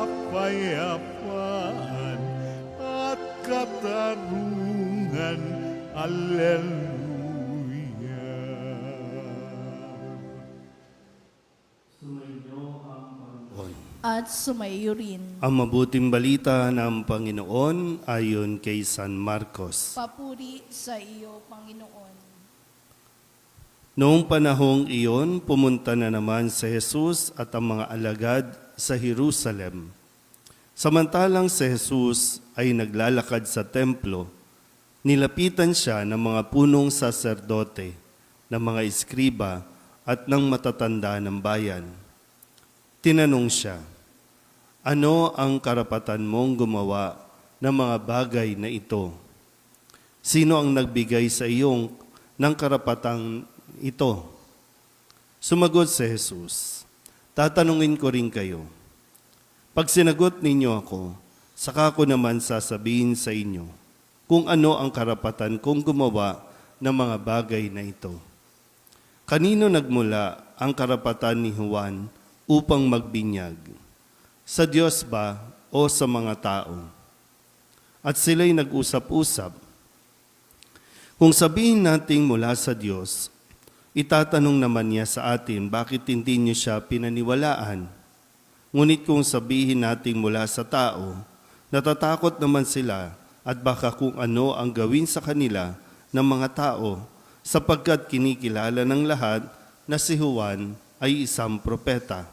kapayapaan at katarungan. Alleluia. At sumayo rin. Ang mabuting balita ng Panginoon ayon kay San Marcos. Papuri sa iyo, Panginoon. Noong panahong iyon, pumunta na naman si Jesus at ang mga alagad sa Jerusalem. Samantalang si Jesus ay naglalakad sa templo, nilapitan siya ng mga punong saserdote, ng mga eskriba at ng matatanda ng bayan. Tinanong siya, "Ano ang karapatan mong gumawa ng mga bagay na ito? Sino ang nagbigay sa iyong ng karapatang ito?" Sumagot si Jesus, "Tatanungin ko rin kayo. Pag sinagot ninyo ako, saka ko naman sasabihin sa inyo kung ano ang karapatan kong gumawa ng mga bagay na ito. Kanino nagmula ang karapatan ni Juan upang magbinyag? Sa Diyos ba o sa mga tao?" At sila'y nag-usap-usap. Kung sabihin natin mula sa Diyos, itatanong naman niya sa atin bakit hindi niyo siya pinaniwalaan. Ngunit kung sabihin natin mula sa tao, natatakot naman sila at baka kung ano ang gawin sa kanila ng mga tao sapagkat kinikilala ng lahat na si Juan ay isang propeta.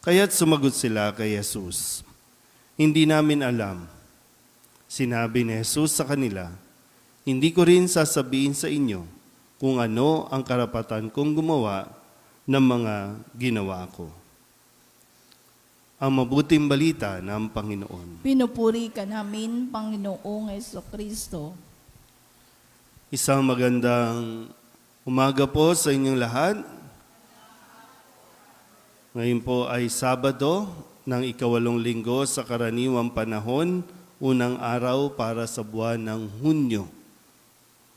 Kaya't sumagot sila kay Jesus, "Hindi namin alam." Sinabi ni Jesus sa kanila, "Hindi ko rin sasabihin sa inyo kung ano ang karapatan kong gumawa ng mga ginawa ko." Ang mabuting balita ng Panginoon. Pinupuri ka namin, Panginoong Jesucristo. Isang magandang umaga po sa inyong lahat. Ngayon po ay Sabado ng ika-8 linggo sa karaniwang panahon, unang araw para sa buwan ng Hunyo.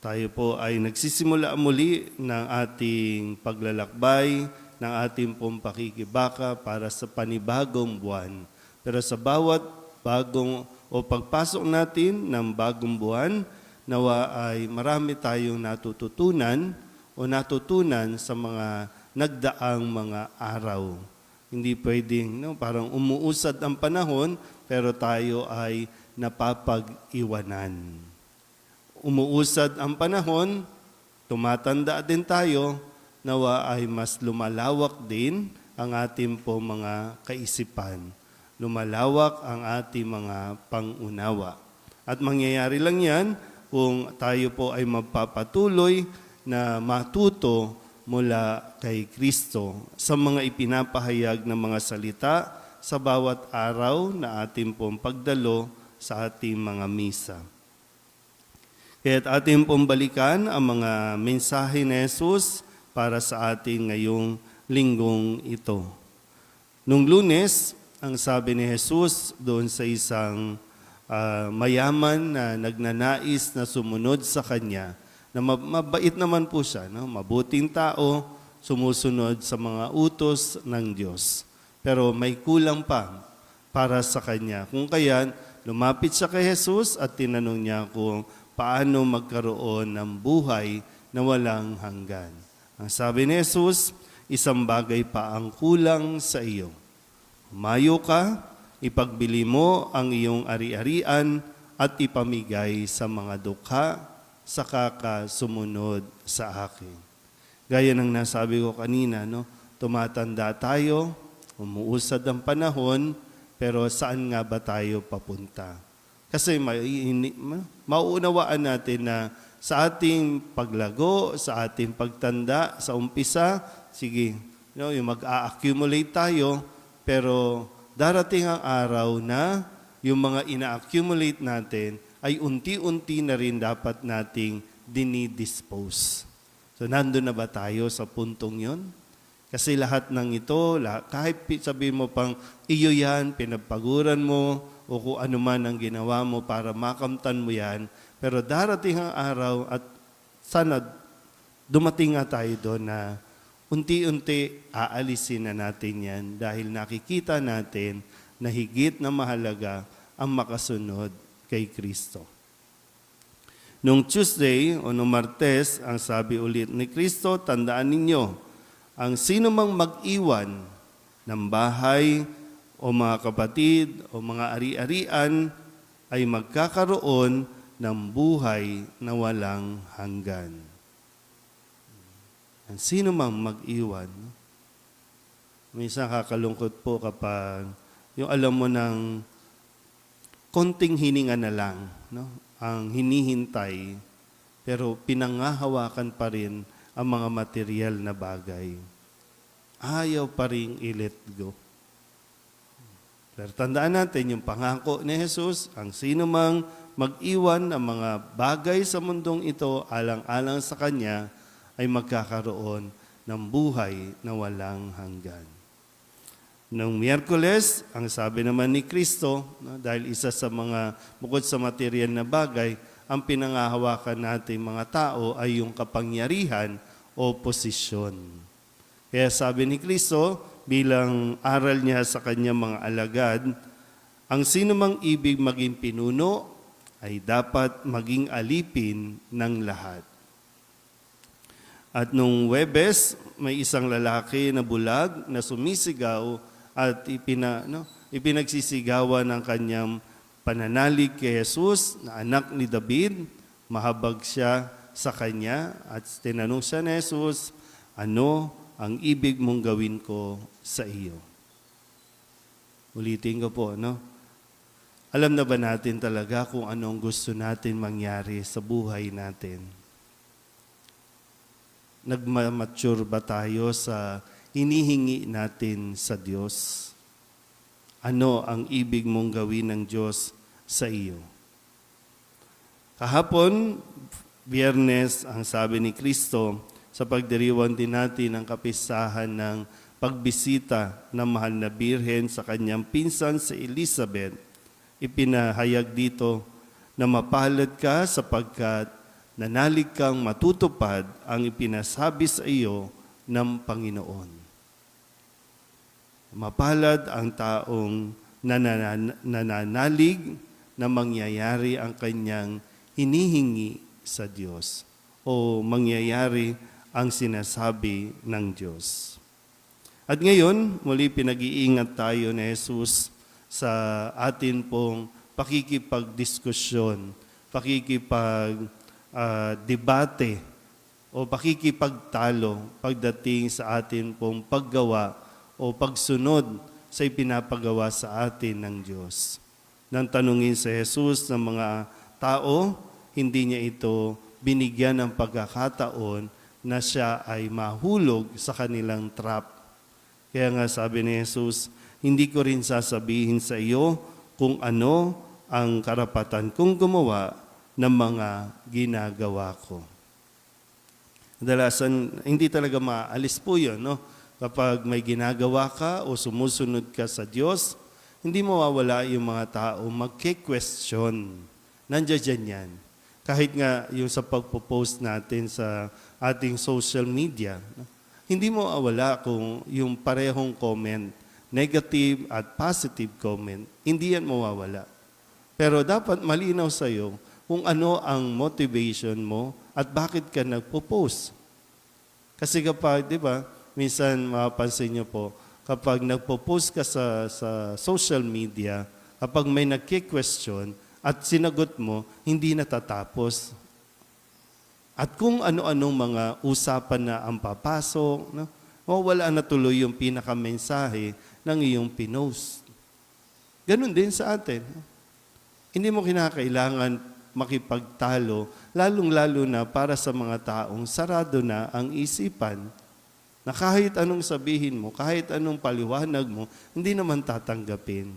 Tayo po ay nagsisimula muli ng ating paglalakbay, ng ating pong pakikibaka para sa panibagong buwan. Pero sa bawat bagong o pagpasok natin ng bagong buwan, nawa ay marami tayong natututunan o natutunan sa mga nagdaang mga araw. Hindi pwedeng parang umuusad ang panahon pero tayo ay napapag-iwanan. Umuusad ang panahon, tumatanda din tayo, nawa ay mas lumalawak din ang ating po mga kaisipan. Lumalawak ang ating mga pangunawa. At mangyayari lang yan kung tayo po ay magpapatuloy na matuto mula kay Kristo sa mga ipinapahayag ng mga salita sa bawat araw na ating pong pagdalo sa ating mga misa. Kaya't ating pong balikan ang mga mensahe ni Jesus para sa ating ngayong linggong ito. Nung Lunes, ang sabi ni Jesus doon sa isang mayaman na nagnanais na sumunod sa Kanya, na mabait naman po siya, mabuting tao, sumusunod sa mga utos ng Diyos. Pero may kulang pa para sa Kanya. Kung kaya, lumapit siya kay Jesus at tinanong niya kung paano magkaroon ng buhay na walang hanggan. Ang sabi ni Jesus, "Isang bagay pa ang kulang sa iyo. Humayo ka, ipagbili mo ang iyong ari-arian at ipamigay sa mga dukha, saka ka sumunod sa akin." Gaya ng nasabi ko kanina, tumatanda tayo, umuusad ang panahon, pero saan nga ba tayo papunta? Kasi mauunawaan natin na sa ating paglago, sa ating pagtanda, sa umpisa, sige, yung mag-a-accumulate tayo, pero darating ang araw na yung mga ina-accumulate natin ay unti-unti na rin dapat nating dinidispose. So, nandun na ba tayo sa puntong yon? Kasi lahat ng ito, kahit sabihin mo pang iyo yan, pinagpaguran mo, o kung ano man ang ginawa mo para makamtan mo yan, pero darating ang araw at sana dumating nga tayo doon na unti-unti aalisin na natin yan dahil nakikita natin na higit na mahalaga ang makasunod kay Kristo. Nung Tuesday o nung Martes, ang sabi ulit ni Kristo, tandaan ninyo, ang sino mang mag-iwan ng bahay o mga kapatid o mga ari-arian ay magkakaroon ng buhay na walang hanggan. Ang sino mang mag-iwan, minsan kakalungkot po kapag yung alam mo ng konting hininga na lang, no? Ang hinihintay, pero pinangahawakan pa rin ang mga material na bagay. Ayaw pa rin i-let go. Pero tandaan natin yung pangako ni Jesus, ang sino mang mag-iwan ng mga bagay sa mundong ito alang-alang sa Kanya ay magkakaroon ng buhay na walang hanggan. Noong Miyerkules, ang sabi naman ni Kristo, dahil isa sa mga bukod sa material na bagay, ang pinangahawakan natin mga tao ay yung kapangyarihan o posisyon. Kaya sabi ni Kristo, bilang aral niya sa kanyang mga alagad, ang sino mang ibig maging pinuno ay dapat maging alipin ng lahat. At nung Huwebes, may isang lalaki na bulag na sumisigaw at ipinagsisigawan ng kanyang pananalig kay Jesus na anak ni David. Mahabag siya sa kanya at tinanong siya ni Jesus, ano ang ibig mong gawin ko sa iyo? Ulitin ko po, no? Alam na ba natin talaga kung anong gusto natin mangyari sa buhay natin? Nagmamature ba tayo sa hinihingi natin sa Diyos? Ano ang ibig mong gawin ng Diyos sa iyo? Kahapon, Biyernes, ang sabi ni Kristo, sa pagdiriwang din natin ang kapistahan ng pagbisita ng mahal na Birhen sa kanyang pinsan si Elizabeth, ipinahayag dito na mapalad ka sapagkat nanalig kang matutupad ang ipinasabi sa iyo ng Panginoon. Mapalad ang taong nananalig na mangyayari ang kanyang hinihingi sa Diyos o mangyayari ang sinasabi ng Diyos. At ngayon, muli pinag-iingat tayo ni Jesus sa atin pong pakikipagdiskusyon, pakikipagdebate o pakikipagtalo pagdating sa atin pong paggawa o pagsunod sa ipinapagawa sa atin ng Diyos. Nang tanungin sa Jesus ng mga tao, hindi niya ito binigyan ng pagkakataon na siya ay mahulog sa kanilang trap. Kaya nga sabi ni Jesus, hindi ko rin sasabihin sa iyo kung ano ang karapatan kong gumawa ng mga ginagawa ko. Kadalasan, hindi talaga maalis po yun, no? Kapag may ginagawa ka o sumusunod ka sa Diyos, hindi mawawala yung mga tao magke-question. Nandiyan yan. Kahit nga yung sa pagpo-post natin sa ating social media, hindi mo mawawala kung yung parehong comment, negative at positive comment, hindi yan mawawala. Pero dapat malinaw sa iyo kung ano ang motivation mo at bakit ka nagpo-post. Kasi kapag, di ba, minsan mapapansin niyo po, kapag nagpo-post ka sa social media, kapag may nagki-question at sinagot mo, hindi natatapos. At kung ano-anong mga usapan na ang papasok, no, mawala na tuloy yung pinakamensahe ng iyong pinost. Ganun din sa atin. Hindi mo kinakailangan makipagtalo, lalong-lalo na para sa mga taong sarado na ang isipan, na kahit anong sabihin mo, kahit anong paliwanag mo, hindi naman tatanggapin.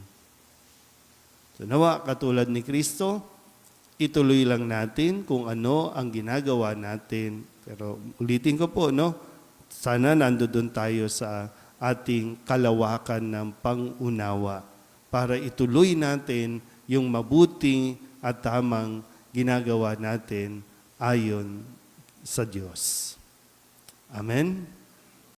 So nawa, katulad ni Kristo, ituloy lang natin kung ano ang ginagawa natin. Pero ulitin ko po, no? Sana nandoon tayo sa ating kalawakan ng pangunawa para ituloy natin yung mabuting at tamang ginagawa natin ayon sa Diyos. Amen?